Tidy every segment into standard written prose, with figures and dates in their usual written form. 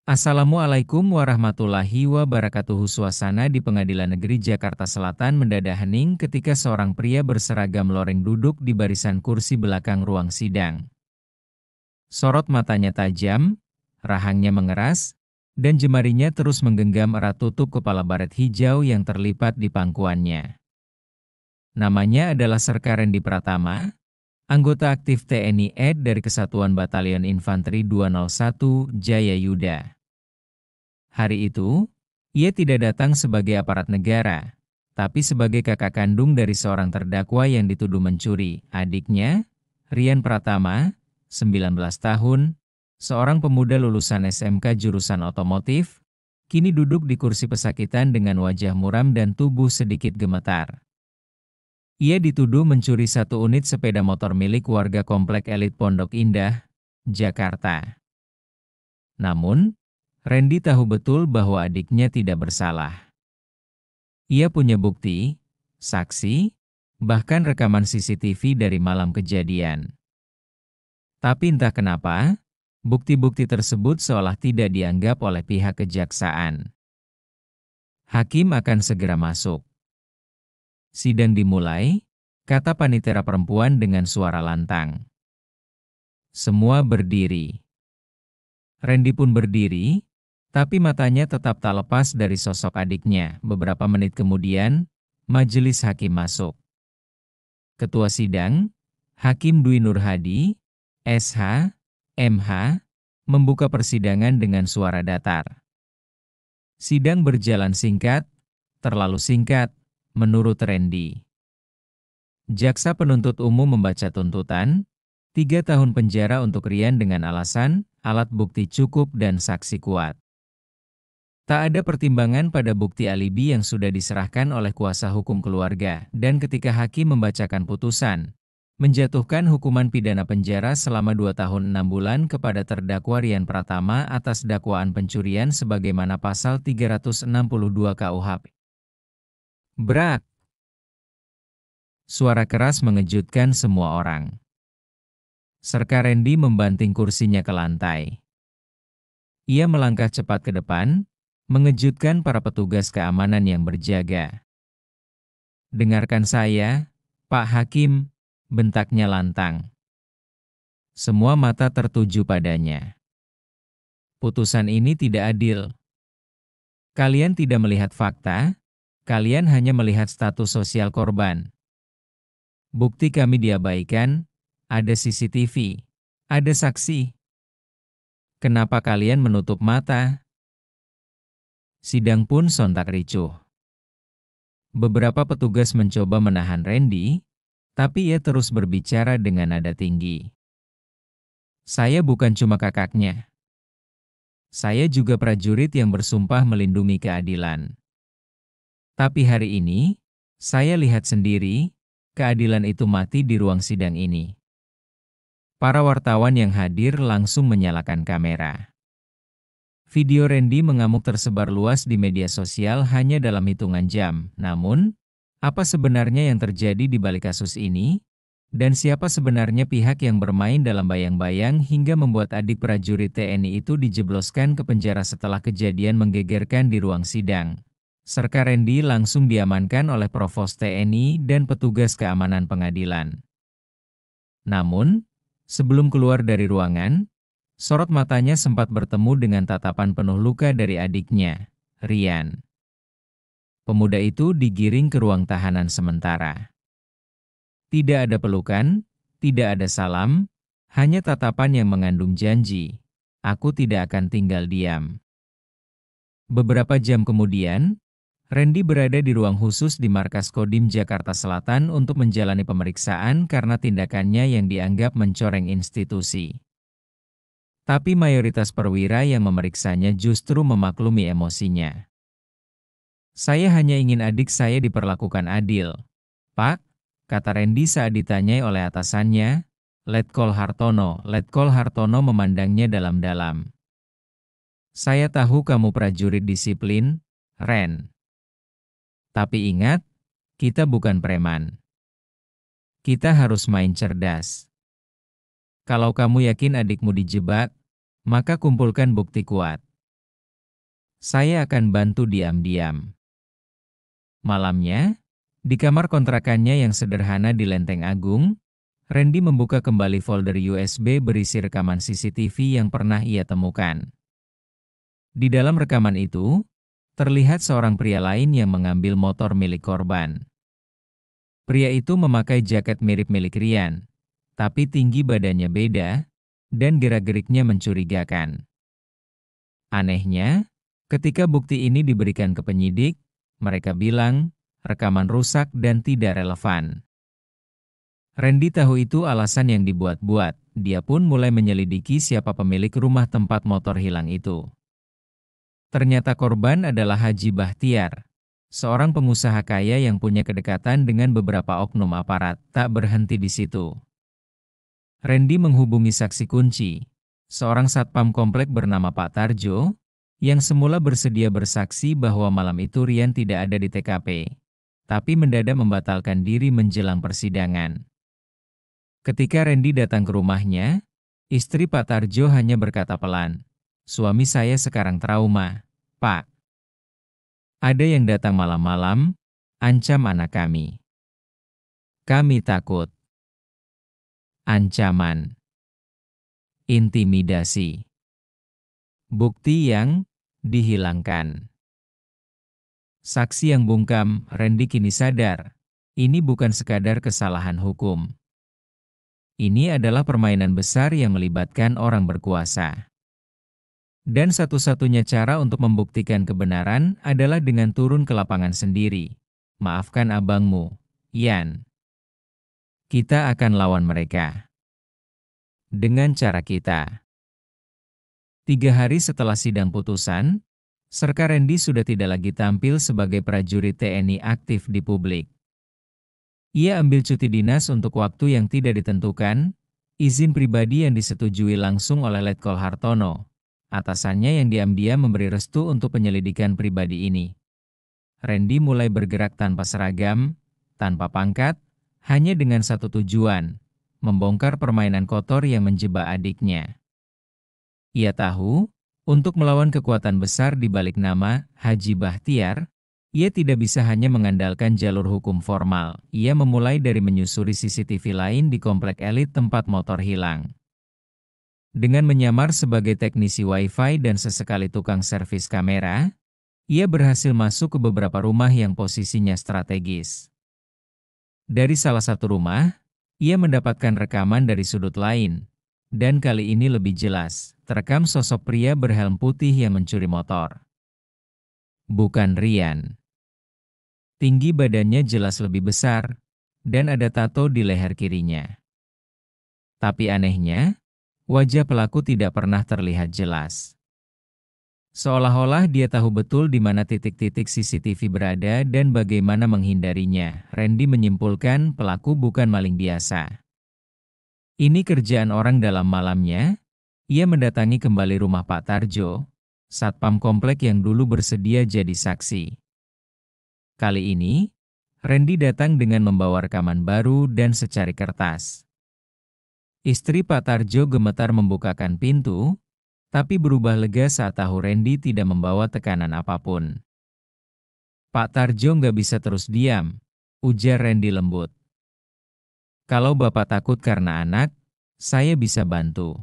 Assalamualaikum warahmatullahi wabarakatuh. Suasana di Pengadilan Negeri Jakarta Selatan mendadak hening ketika seorang pria berseragam loreng duduk di barisan kursi belakang ruang sidang. Sorot matanya tajam, rahangnya mengeras, dan jemarinya terus menggenggam erat tutup kepala baret hijau yang terlipat di pangkuannya. Namanya adalah Serka Rendi Pratama, anggota aktif TNI AD dari Kesatuan Batalion Infanteri 201 Jayayuda. Hari itu, ia tidak datang sebagai aparat negara, tapi sebagai kakak kandung dari seorang terdakwa yang dituduh mencuri, adiknya, Rian Pratama, 19 tahun, seorang pemuda lulusan SMK jurusan otomotif, kini duduk di kursi pesakitan dengan wajah muram dan tubuh sedikit gemetar. Ia dituduh mencuri satu unit sepeda motor milik warga Komplek Elit Pondok Indah, Jakarta. Namun, Rendi tahu betul bahwa adiknya tidak bersalah. Ia punya bukti, saksi, bahkan rekaman CCTV dari malam kejadian. Tapi entah kenapa, bukti-bukti tersebut seolah tidak dianggap oleh pihak kejaksaan. Hakim akan segera masuk. Sidang dimulai, kata panitera perempuan dengan suara lantang. Semua berdiri. Rendi pun berdiri, tapi matanya tetap tak lepas dari sosok adiknya. Beberapa menit kemudian, majelis hakim masuk. Ketua sidang, Hakim Dwi Nur Hadi, SH, MH, membuka persidangan dengan suara datar. Sidang berjalan singkat, terlalu singkat, menurut Rendi. Jaksa penuntut umum membaca tuntutan, 3 tahun penjara untuk Rian dengan alasan, alat bukti cukup dan saksi kuat. Tak ada pertimbangan pada bukti alibi yang sudah diserahkan oleh kuasa hukum keluarga, dan ketika hakim membacakan putusan, menjatuhkan hukuman pidana penjara selama 2 tahun 6 bulan kepada terdakwa Rian Pratama atas dakwaan pencurian sebagaimana pasal 362 KUHP. Brak! Suara keras mengejutkan semua orang. Serka Rendi membanting kursinya ke lantai. Ia melangkah cepat ke depan, mengejutkan para petugas keamanan yang berjaga. "Dengarkan saya, Pak Hakim," bentaknya lantang. Semua mata tertuju padanya. "Putusan ini tidak adil. Kalian tidak melihat fakta, kalian hanya melihat status sosial korban. Bukti kami diabaikan, ada CCTV, ada saksi. Kenapa kalian menutup mata?" Sidang pun sontak ricuh. Beberapa petugas mencoba menahan Rendi, tapi ia terus berbicara dengan nada tinggi. "Saya bukan cuma kakaknya. Saya juga prajurit yang bersumpah melindungi keadilan. Tapi hari ini, saya lihat sendiri, keadilan itu mati di ruang sidang ini." Para wartawan yang hadir langsung menyalakan kamera. Video Rendi mengamuk tersebar luas di media sosial hanya dalam hitungan jam. Namun, apa sebenarnya yang terjadi di balik kasus ini? Dan siapa sebenarnya pihak yang bermain dalam bayang-bayang hingga membuat adik prajurit TNI itu dijebloskan ke penjara setelah kejadian menggegerkan di ruang sidang? Serka Rendi langsung diamankan oleh Provos TNI dan petugas keamanan pengadilan. Namun, sebelum keluar dari ruangan, sorot matanya sempat bertemu dengan tatapan penuh luka dari adiknya, Rian. Pemuda itu digiring ke ruang tahanan sementara. Tidak ada pelukan, tidak ada salam, hanya tatapan yang mengandung janji, "Aku tidak akan tinggal diam." Beberapa jam kemudian, Rendi berada di ruang khusus di Markas Kodim Jakarta Selatan untuk menjalani pemeriksaan karena tindakannya yang dianggap mencoreng institusi. Tapi mayoritas perwira yang memeriksanya justru memaklumi emosinya. "Saya hanya ingin adik saya diperlakukan adil, Pak," kata Rendi saat ditanyai oleh atasannya, Letkol Hartono. Letkol Hartono memandangnya dalam-dalam. "Saya tahu kamu prajurit disiplin, Ren. Tapi ingat, kita bukan preman. Kita harus main cerdas. Kalau kamu yakin adikmu dijebak, maka kumpulkan bukti kuat. Saya akan bantu diam-diam. Malamnya, di kamar kontrakannya yang sederhana di Lenteng Agung, Randy membuka kembali folder USB berisi rekaman CCTV yang pernah ia temukan. Di dalam rekaman itu, terlihat seorang pria lain yang mengambil motor milik korban. Pria itu memakai jaket mirip milik Ryan, tapi tinggi badannya beda, dan gerak-geriknya mencurigakan. Anehnya, ketika bukti ini diberikan ke penyidik, mereka bilang rekaman rusak dan tidak relevan. Randy tahu itu alasan yang dibuat-buat. Dia pun mulai menyelidiki siapa pemilik rumah tempat motor hilang itu. Ternyata korban adalah Haji Bahtiar, seorang pengusaha kaya yang punya kedekatan dengan beberapa oknum aparat. Tak berhenti di situ. Randy menghubungi saksi kunci, seorang satpam komplek bernama Pak Tarjo, yang semula bersedia bersaksi bahwa malam itu Ryan tidak ada di TKP, tapi mendadak membatalkan diri menjelang persidangan. Ketika Randy datang ke rumahnya, istri Pak Tarjo hanya berkata pelan, "Suami saya sekarang trauma, Pak. Ada yang datang malam-malam, ancam anak kami. Kami takut." Ancaman, intimidasi, bukti yang dihilangkan. Saksi yang bungkam, Randy kini sadar, ini bukan sekadar kesalahan hukum. Ini adalah permainan besar yang melibatkan orang berkuasa. Dan satu-satunya cara untuk membuktikan kebenaran adalah dengan turun ke lapangan sendiri. Maafkan abangmu, Ian. Kita akan lawan mereka. Dengan cara kita. 3 hari setelah sidang putusan, Serka Randy sudah tidak lagi tampil sebagai prajurit TNI aktif di publik. Ia ambil cuti dinas untuk waktu yang tidak ditentukan, izin pribadi yang disetujui langsung oleh Letkol Hartono. Atasannya yang diam-diam memberi restu untuk penyelidikan pribadi ini. Randy mulai bergerak tanpa seragam, tanpa pangkat, hanya dengan satu tujuan, membongkar permainan kotor yang menjebak adiknya. Ia tahu, untuk melawan kekuatan besar di balik nama Haji Bahtiar, ia tidak bisa hanya mengandalkan jalur hukum formal. Ia memulai dari menyusuri CCTV lain di komplek elit tempat motor hilang. Dengan menyamar sebagai teknisi Wi-Fi dan sesekali tukang servis kamera, ia berhasil masuk ke beberapa rumah yang posisinya strategis. Dari salah satu rumah, ia mendapatkan rekaman dari sudut lain, dan kali ini lebih jelas, terekam sosok pria berhelm putih yang mencuri motor. Bukan Ryan. Tinggi badannya jelas lebih besar, dan ada tato di leher kirinya. Tapi anehnya, wajah pelaku tidak pernah terlihat jelas. Seolah-olah dia tahu betul di mana titik-titik CCTV berada dan bagaimana menghindarinya. Randy menyimpulkan pelaku bukan maling biasa. Ini kerjaan orang dalam malamnya. Ia mendatangi kembali rumah Pak Tarjo, satpam komplek yang dulu bersedia jadi saksi. Kali ini, Randy datang dengan membawa rekaman baru dan secari kertas. Istri Pak Tarjo gemetar membukakan pintu, tapi berubah lega saat tahu Randy tidak membawa tekanan apapun. "Pak Tarjo nggak bisa terus diam," ujar Randy lembut. "Kalau Bapak takut karena anak, saya bisa bantu.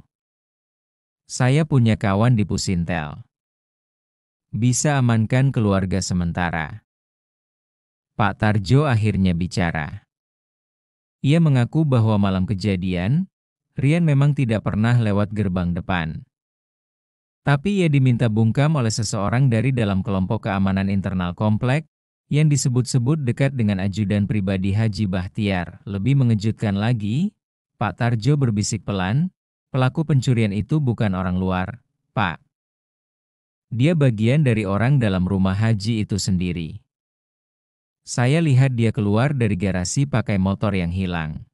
Saya punya kawan di Pusintel. Bisa amankan keluarga sementara." Pak Tarjo akhirnya bicara. Ia mengaku bahwa malam kejadian, Ryan memang tidak pernah lewat gerbang depan. Tapi ia diminta bungkam oleh seseorang dari dalam kelompok keamanan internal komplek, yang disebut-sebut dekat dengan ajudan pribadi Haji Bahtiar. Lebih mengejutkan lagi, Pak Tarjo berbisik pelan, pelaku pencurian itu bukan orang luar, Pak. Dia bagian dari orang dalam rumah Haji itu sendiri. Saya lihat dia keluar dari garasi pakai motor yang hilang.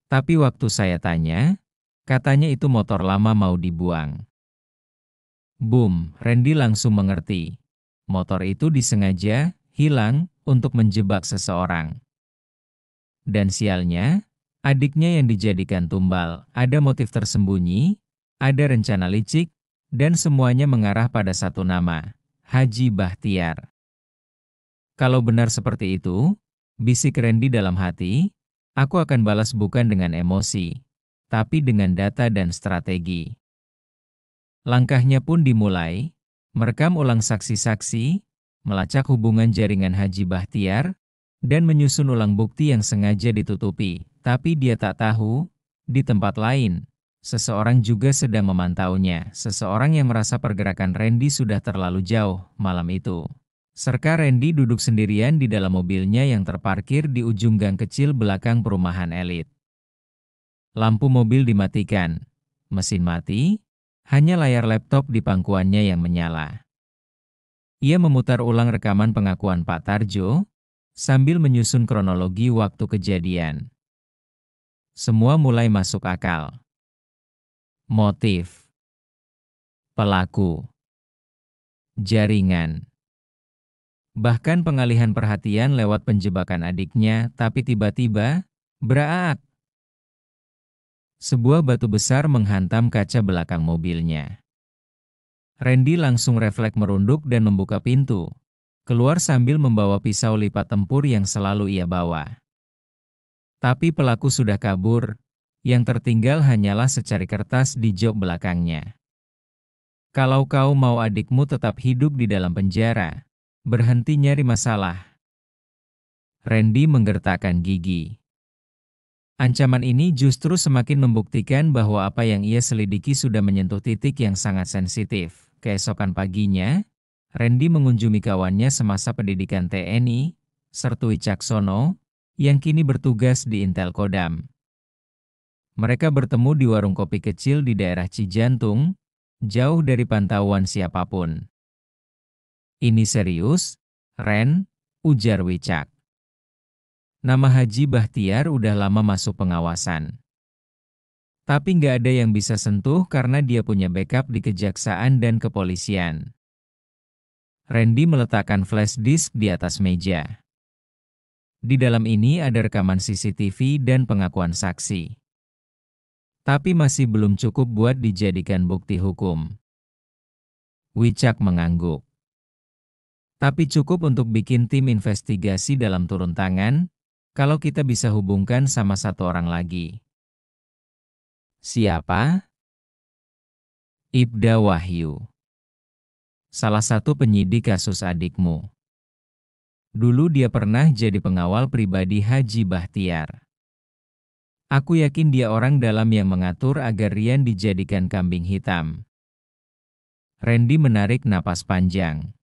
Tapi waktu saya tanya, katanya itu motor lama mau dibuang. Boom, Randy langsung mengerti. Motor itu disengaja hilang untuk menjebak seseorang. Dan sialnya, adiknya yang dijadikan tumbal, ada motif tersembunyi, ada rencana licik, dan semuanya mengarah pada satu nama, Haji Bahtiar. Kalau benar seperti itu, bisik Randy dalam hati, aku akan balas bukan dengan emosi, tapi dengan data dan strategi. Langkahnya pun dimulai, merekam ulang saksi-saksi, melacak hubungan jaringan Haji Bahtiar, dan menyusun ulang bukti yang sengaja ditutupi. Tapi dia tak tahu, di tempat lain, seseorang juga sedang memantaunya, seseorang yang merasa pergerakan Randy sudah terlalu jauh malam itu. Serka Randy duduk sendirian di dalam mobilnya yang terparkir di ujung gang kecil belakang perumahan elit. Lampu mobil dimatikan, mesin mati, hanya layar laptop di pangkuannya yang menyala. Ia memutar ulang rekaman pengakuan Pak Tarjo, sambil menyusun kronologi waktu kejadian. Semua mulai masuk akal. Motif, pelaku, jaringan, bahkan pengalihan perhatian lewat penjebakan adiknya, tapi tiba-tiba, braak! Sebuah batu besar menghantam kaca belakang mobilnya. Randy langsung refleks merunduk dan membuka pintu. Keluar sambil membawa pisau lipat tempur yang selalu ia bawa. Tapi pelaku sudah kabur, yang tertinggal hanyalah secari kertas di jok belakangnya. Kalau kau mau adikmu tetap hidup di dalam penjara, berhenti nyari masalah. Randy menggertakkan gigi. Ancaman ini justru semakin membuktikan bahwa apa yang ia selidiki sudah menyentuh titik yang sangat sensitif. Keesokan paginya, Randy mengunjungi kawannya semasa pendidikan TNI, Sertu Wicaksono, yang kini bertugas di Intel Kodam. Mereka bertemu di warung kopi kecil di daerah Cijantung, jauh dari pantauan siapapun. Ini serius, Ren, ujar Wicak. Nama Haji Bahtiar udah lama masuk pengawasan. Tapi nggak ada yang bisa sentuh karena dia punya backup di kejaksaan dan kepolisian. Randy meletakkan flash disk di atas meja. Di dalam ini ada rekaman CCTV dan pengakuan saksi. Tapi masih belum cukup buat dijadikan bukti hukum. Wicak mengangguk. Tapi cukup untuk bikin tim investigasi dalam turun tangan, kalau kita bisa hubungkan sama satu orang lagi. Siapa? Ibda Wahyu. Salah satu penyidik kasus adikmu. Dulu dia pernah jadi pengawal pribadi Haji Bahtiar. Aku yakin dia orang dalam yang mengatur agar Rian dijadikan kambing hitam. Randy menarik napas panjang.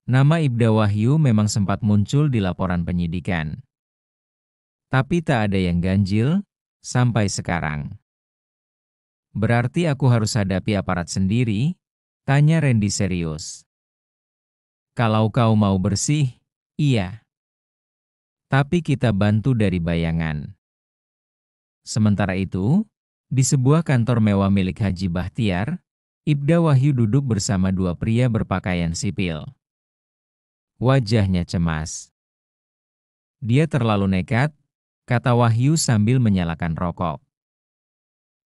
Nama Ibda Wahyu memang sempat muncul di laporan penyidikan. Tapi tak ada yang ganjil, sampai sekarang. Berarti aku harus hadapi aparat sendiri? Tanya Randy serius. Kalau kau mau bersih, iya. Tapi kita bantu dari bayangan. Sementara itu, di sebuah kantor mewah milik Haji Bahtiar, Ibda Wahyu duduk bersama dua pria berpakaian sipil. Wajahnya cemas. Dia terlalu nekat, kata Wahyu sambil menyalakan rokok.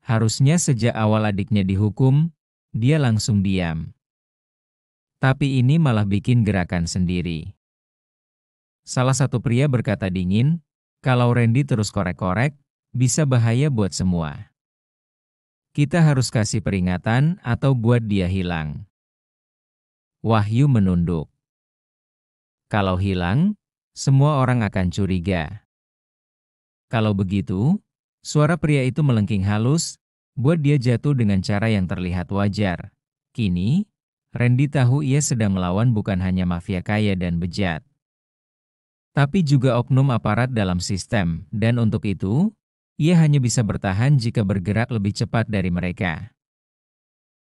Harusnya sejak awal adiknya dihukum, dia langsung diam. Tapi ini malah bikin gerakan sendiri. Salah satu pria berkata dingin, kalau Randy terus korek-korek, bisa bahaya buat semua. Kita harus kasih peringatan atau buat dia hilang. Wahyu menunduk. Kalau hilang, semua orang akan curiga. Kalau begitu, suara pria itu melengking halus, buat dia jatuh dengan cara yang terlihat wajar. Kini, Randy tahu ia sedang melawan bukan hanya mafia kaya dan bejat, tapi juga oknum aparat dalam sistem, dan untuk itu, ia hanya bisa bertahan jika bergerak lebih cepat dari mereka.